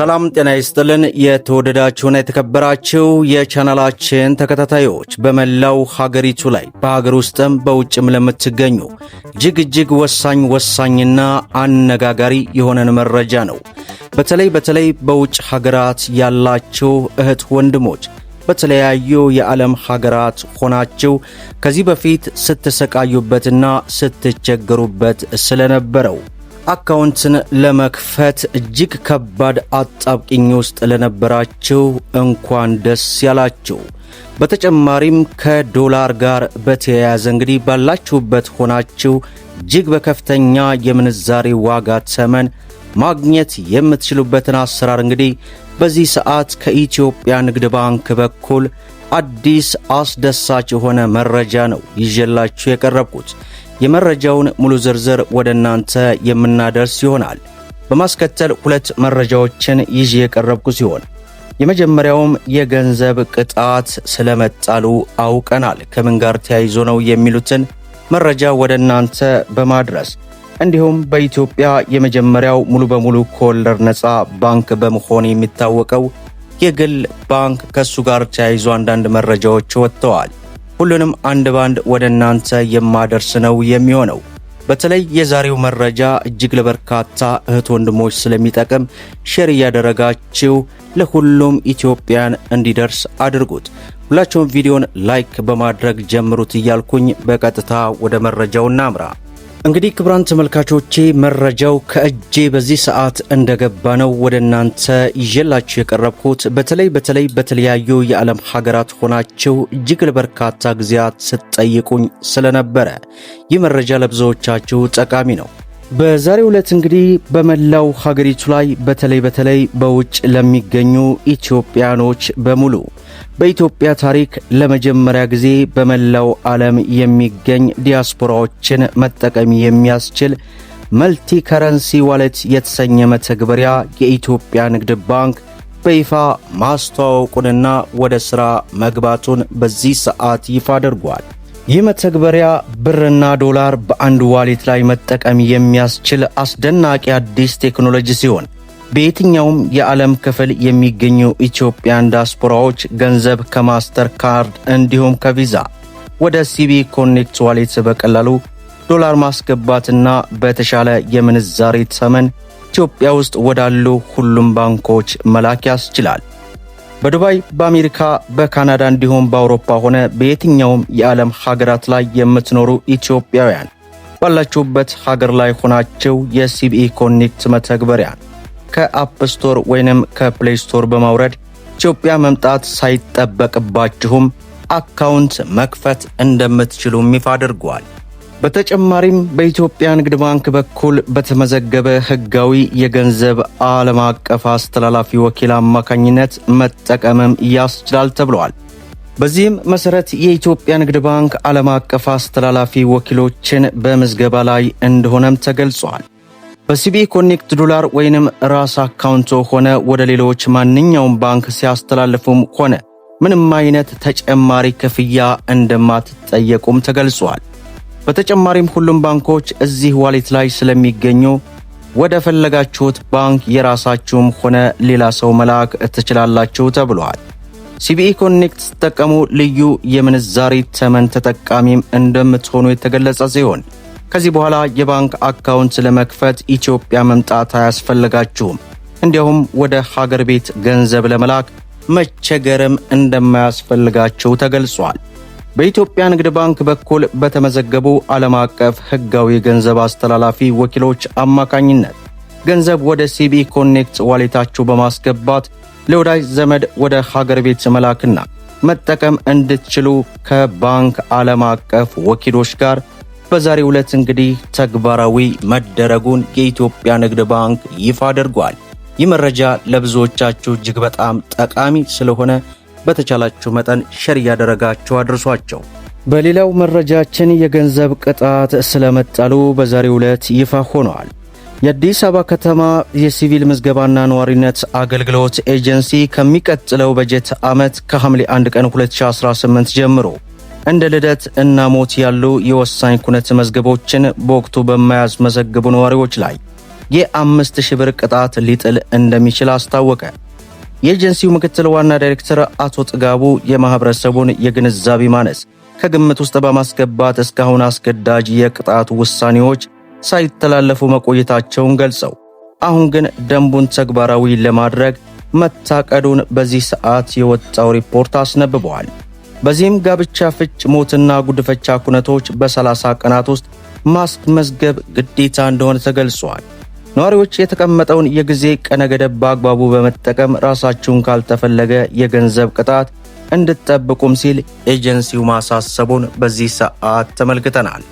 ሰላም ጤና ይስጥልን። የተወደዳችሁና የተከበራችሁ የቻናላችን ተከታታዮች በመላው ሀገሪቱ ላይ በሀገር ውስጥም በውጭም ለምትገኙ እጅግ ወሳኝና አነጋጋሪ የሆነን መረጃ ነው። በተለይ በውጭ ሀገራት ያላችሁ እህት ወንድሞች በተለያዩ የዓለም ሀገራት ሆናችሁ ከዚህ በፊት ስትሰቃዩበትና ስትቸገሩበት ስለነበረው አካውንትን ለመክፈት እጅግ ከባድ አጣብቂኝ ውስጥ ለነበራችሁ እንኳን ደስ ያላችሁ። በተጨማሪም ከዶላር ጋር በተያያዘ እንግዲህ ባላችሁበት ሆናችሁ እጅግ በከፍተኛ የምንዛሬ ዋጋ ተመን ማግኘት የምትችሉበትን አሰራር እንግዲህ በዚህ ሰዓት ከኢትዮጵያ ንግድ ባንክ በኩል አዲስ አስደሳች የሆነ መረጃ ነው ይዤላችሁ የቀረብኩት። የመረጃውን ሙሉ ዝርዝር ወደ እናንተ የምናደርስ ይሆናል። በማስከተል ሁለት መረጃዎችን ይዤ የቀረብኩ ሲሆን የመጀመሪያውም የገንዘብ ቅጣት ስለመጣሉ አውቀናል፣ ከምን ጋር ተያይዞ ነው የሚሉትን መረጃ ወደ እናንተ በማድረስ እንዲሁም በኢትዮጵያ የመጀመሪያው ሙሉ በሙሉ ከወለድ ነፃ ባንክ በመሆን የሚታወቀው የግል ባንክ ከሱ ጋር ተያይዞ አንዳንድ መረጃዎች ወጥተዋል። ሁሉንም አንድ ባንድ ወደ እናንተ የማደርስ ነው የሚሆነው። በተለይ የዛሬው መረጃ እጅግ ለበርካታ እህት ወንድሞች ስለሚጠቅም ሼር እያደረጋችሁ ለሁሉም ኢትዮጵያን እንዲደርስ አድርጉት። ሁላችሁም ቪዲዮን ላይክ በማድረግ ጀምሩት እያልኩኝ በቀጥታ ወደ መረጃው እናምራ። እንግዲህ ክቡራን ተመልካቾቼ መረጃው ከእጄ በዚህ ሰዓት እንደገባ ነው ወደ እናንተ ይዤላችሁ የቀረብኩት። በተለይ በተለያዩ የዓለም ሀገራት ሆናችሁ እጅግ ለበርካታ ጊዜያት ስትጠይቁኝ ስለነበረ ይህ መረጃ ለብዙዎቻችሁ ጠቃሚ ነው። በዛሬው ዕለት እንግዲህ በመላው ሀገሪቱ ላይ በተለይ በውጭ ለሚገኙ ኢትዮጵያኖች በሙሉ በኢትዮጵያ ታሪክ ለመጀመሪያ ጊዜ በመላው ዓለም የሚገኝ ዲያስፖራዎችን መጠቀም የሚያስችል መልቲ ከረንሲ ዋሌት የተሰኘ መተግበሪያ የኢትዮጵያ ንግድ ባንክ በይፋ ማስተዋወቁንና ወደ ሥራ መግባቱን በዚህ ሰዓት ይፋ አድርጓል። ይህ መተግበሪያ ብርና ዶላር በአንድ ዋሌት ላይ መጠቀም የሚያስችል አስደናቂ አዲስ ቴክኖሎጂ ሲሆን በየትኛውም የዓለም ክፍል የሚገኙ ኢትዮጵያን ዲያስፖራዎች ገንዘብ ከማስተር ካርድ እንዲሁም ከቪዛ ወደ ሲቢ ኮኔክት ዋሌት በቀላሉ ዶላር ማስገባትና በተሻለ የምንዛሬ ተመን ኢትዮጵያ ውስጥ ወዳሉ ሁሉም ባንኮች መላክ ያስችላል። በዱባይ፣ በአሜሪካ፣ በካናዳ እንዲሁም በአውሮፓ ሆነ በየትኛውም የዓለም ሀገራት ላይ የምትኖሩ ኢትዮጵያውያን ባላችሁበት ሀገር ላይ ሆናችሁ የሲቢኢ ኮኔክት መተግበሪያን ከአፕ ስቶር ወይንም ከፕሌይ ስቶር በማውረድ ኢትዮጵያ መምጣት ሳይጠበቅባችሁም አካውንት መክፈት እንደምትችሉም ይፋ አድርጓል። በተጨማሪም በኢትዮጵያ ንግድ ባንክ በኩል በተመዘገበ ሕጋዊ የገንዘብ ዓለም አቀፍ አስተላላፊ ወኪል አማካኝነት መጠቀምም ያስችላል ተብሏል። በዚህም መሰረት የኢትዮጵያ ንግድ ባንክ ዓለም አቀፍ አስተላላፊ ወኪሎችን በምዝገባ ላይ እንደሆነም ተገልጿል። በሲቢኢ ኮኔክት ዶላር ወይንም ራስ አካውንቶ ሆነ ወደ ሌሎች ማንኛውም ባንክ ሲያስተላልፉም ሆነ ምንም አይነት ተጨማሪ ክፍያ እንደማትጠየቁም ተገልጿል። በተጨማሪም ሁሉም ባንኮች እዚህ ዋሌት ላይ ስለሚገኙ ወደ ፈለጋችሁት ባንክ የራሳችሁም ሆነ ሌላ ሰው መላክ ትችላላችሁ ተብሏል። ሲቢኢ ኮኔክት ተጠቀሙ ልዩ የምንዛሬ ተመን ተጠቃሚም እንደምትሆኑ የተገለጸ ሲሆን ከዚህ በኋላ የባንክ አካውንት ለመክፈት ኢትዮጵያ መምጣት አያስፈልጋችሁም። እንዲሁም ወደ ሀገር ቤት ገንዘብ ለመላክ መቸገርም እንደማያስፈልጋችሁ ተገልጿል። በኢትዮጵያ ንግድ ባንክ በኩል በተመዘገቡ ዓለም አቀፍ ሕጋዊ ገንዘብ አስተላላፊ ወኪሎች አማካኝነት ገንዘብ ወደ ሲቢኢ ኮኔክት ዋሌታችሁ በማስገባት ለወዳጅ ዘመድ ወደ ሀገር ቤት መላክና መጠቀም እንድትችሉ ከባንክ ዓለም አቀፍ ወኪሎች ጋር በዛሬው ዕለት እንግዲህ ተግባራዊ መደረጉን የኢትዮጵያ ንግድ ባንክ ይፋ አድርጓል። ይህ መረጃ ለብዙዎቻችሁ እጅግ በጣም ጠቃሚ ስለሆነ በተቻላችሁ መጠን ሼር ያደረጋችሁ አድርሷቸው። በሌላው መረጃችን የገንዘብ ቅጣት ስለመጣሉ በዛሬው ዕለት ይፋ ሆኗል። የአዲስ አበባ ከተማ የሲቪል ምዝገባና ነዋሪነት አገልግሎት ኤጀንሲ ከሚቀጥለው በጀት ዓመት ከሐምሌ 1 ቀን 2018 ጀምሮ እንደ ልደት እና ሞት ያሉ የወሳኝ ኩነት መዝገቦችን በወቅቱ በማያስመዘግቡ ነዋሪዎች ላይ የ5000 ብር ቅጣት ሊጥል እንደሚችል አስታወቀ። የኤጀንሲው ምክትል ዋና ዳይሬክተር አቶ ጥጋቡ የማህበረሰቡን የግንዛቤ ማነስ ከግምት ውስጥ በማስገባት እስካሁን አስገዳጅ የቅጣት ውሳኔዎች ሳይተላለፉ መቆየታቸውን ገልጸው አሁን ግን ደንቡን ተግባራዊ ለማድረግ መታቀዱን በዚህ ሰዓት የወጣው ሪፖርት አስነብበዋል። በዚህም ጋብቻ፣ ፍች፣ ሞትና ጉድፈቻ ኩነቶች በ30 ቀናት ውስጥ ማስመዝገብ ግዴታ እንደሆነ ተገልጿል። ነዋሪዎች የተቀመጠውን የጊዜ ቀነ ገደብ በአግባቡ በመጠቀም ራሳችሁን ካልተፈለገ የገንዘብ ቅጣት እንድትጠብቁም ሲል ኤጀንሲው ማሳሰቡን በዚህ ሰዓት ተመልክተናል።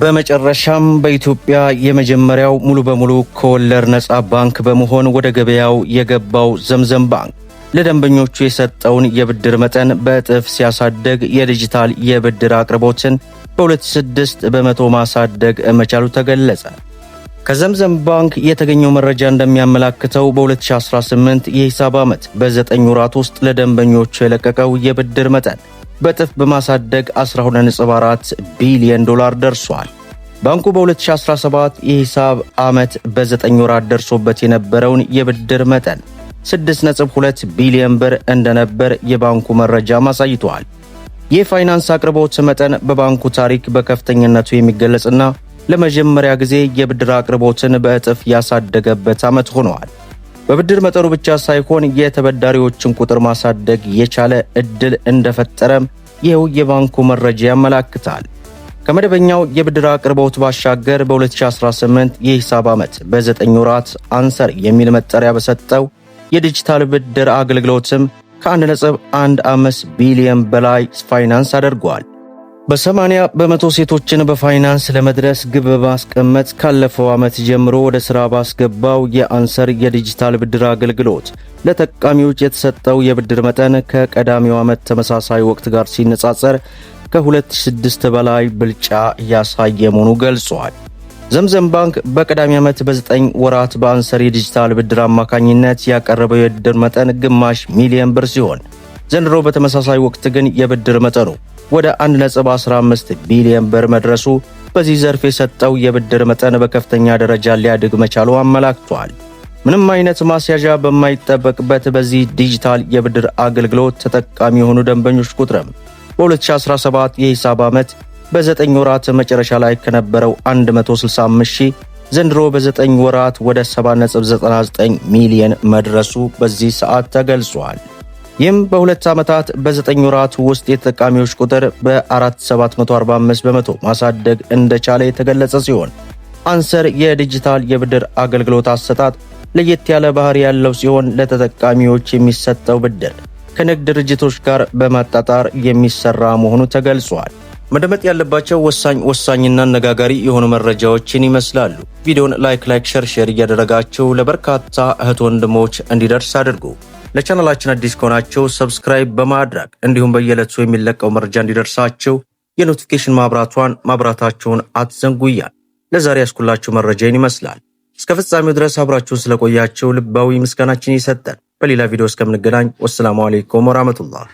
በመጨረሻም በኢትዮጵያ የመጀመሪያው ሙሉ በሙሉ ከወለድ ነፃ ባንክ በመሆን ወደ ገበያው የገባው ዘምዘም ባንክ ለደንበኞቹ የሰጠውን የብድር መጠን በእጥፍ ሲያሳድግ የዲጂታል የብድር አቅርቦትን በ26 በመቶ ማሳደግ መቻሉ ተገለጸ። ከዘምዘም ባንክ የተገኘው መረጃ እንደሚያመላክተው በ2018 የሂሳብ ዓመት በ9 ወራት ውስጥ ለደንበኞቹ የለቀቀው የብድር መጠን በጥፍ በማሳደግ 12.4 ቢሊዮን ዶላር ደርሷል። ባንኩ በ2017 የሂሳብ ዓመት በ9 ወራት ደርሶበት የነበረውን የብድር መጠን 6.2 ቢሊዮን ብር እንደነበር የባንኩ መረጃ አሳይቷል። የፋይናንስ አቅርቦት መጠን በባንኩ ታሪክ በከፍተኛነቱ የሚገለጽና ለመጀመሪያ ጊዜ የብድር አቅርቦትን በእጥፍ ያሳደገበት ዓመት ሆኗል። በብድር መጠኑ ብቻ ሳይሆን የተበዳሪዎችን ቁጥር ማሳደግ የቻለ ዕድል እንደፈጠረም ይኸው የባንኩ መረጃ ያመላክታል። ከመደበኛው የብድር አቅርቦት ባሻገር በ2018 የሂሳብ ዓመት በ9 ወራት አንሰር የሚል መጠሪያ በሰጠው የዲጂታል ብድር አገልግሎትም ከ1.15 ቢሊዮን በላይ ፋይናንስ አድርጓል። በ80 በመቶ ሴቶችን በፋይናንስ ለመድረስ ግብ በማስቀመጥ ካለፈው ዓመት ጀምሮ ወደ ሥራ ባስገባው የአንሰር የዲጂታል ብድር አገልግሎት ለተጠቃሚዎች የተሰጠው የብድር መጠን ከቀዳሚው ዓመት ተመሳሳይ ወቅት ጋር ሲነጻጸር ከ2006 በላይ ብልጫ ያሳየ መሆኑ ገልጿል። ዘምዘም ባንክ በቀዳሚ ዓመት በ9 ወራት በአንሰር የዲጂታል ብድር አማካኝነት ያቀረበው የብድር መጠን ግማሽ ሚሊዮን ብር ሲሆን ዘንድሮ በተመሳሳይ ወቅት ግን የብድር መጠኑ ወደ 1.15 ቢሊዮን ብር መድረሱ በዚህ ዘርፍ የሰጠው የብድር መጠን በከፍተኛ ደረጃ ሊያድግ መቻሉ አመላክቷል። ምንም አይነት ማስያዣ በማይጠበቅበት በዚህ ዲጂታል የብድር አገልግሎት ተጠቃሚ የሆኑ ደንበኞች ቁጥርም በ2017 የሂሳብ ዓመት በ9 ወራት መጨረሻ ላይ ከነበረው 165 ሺህ ዘንድሮ በ9 ወራት ወደ 7.99 ሚሊዮን መድረሱ በዚህ ሰዓት ተገልጿል። ይህም በሁለት ዓመታት በ9 ወራት ውስጥ የተጠቃሚዎች ቁጥር በ4745 በመቶ ማሳደግ እንደቻለ የተገለጸ ሲሆን አንሰር የዲጂታል የብድር አገልግሎት አሰጣጥ ለየት ያለ ባህሪ ያለው ሲሆን ለተጠቃሚዎች የሚሰጠው ብድር ከንግድ ድርጅቶች ጋር በማጣጣር የሚሰራ መሆኑ ተገልጿል። መደመጥ ያለባቸው ወሳኝና አነጋጋሪ የሆኑ መረጃዎችን ይመስላሉ። ቪዲዮውን ላይክ ሼር እያደረጋችሁ ለበርካታ እህት ወንድሞች እንዲደርስ አድርጉ። ለቻናላችን አዲስ ከሆናችሁ ሰብስክራይብ በማድረግ እንዲሁም በየዕለቱ የሚለቀው መረጃ እንዲደርሳችሁ የኖቲፊኬሽን ማብራታችሁን አትዘንጉያል። ለዛሬ ያስኩላችሁ መረጃን ይመስላል። እስከ ፍጻሜው ድረስ አብራችሁን ስለቆያችሁ ልባዊ ምስጋናችን ይሰጠን። በሌላ ቪዲዮ እስከምንገናኝ ወሰላሙ አለይኩም ወራህመቱላህ።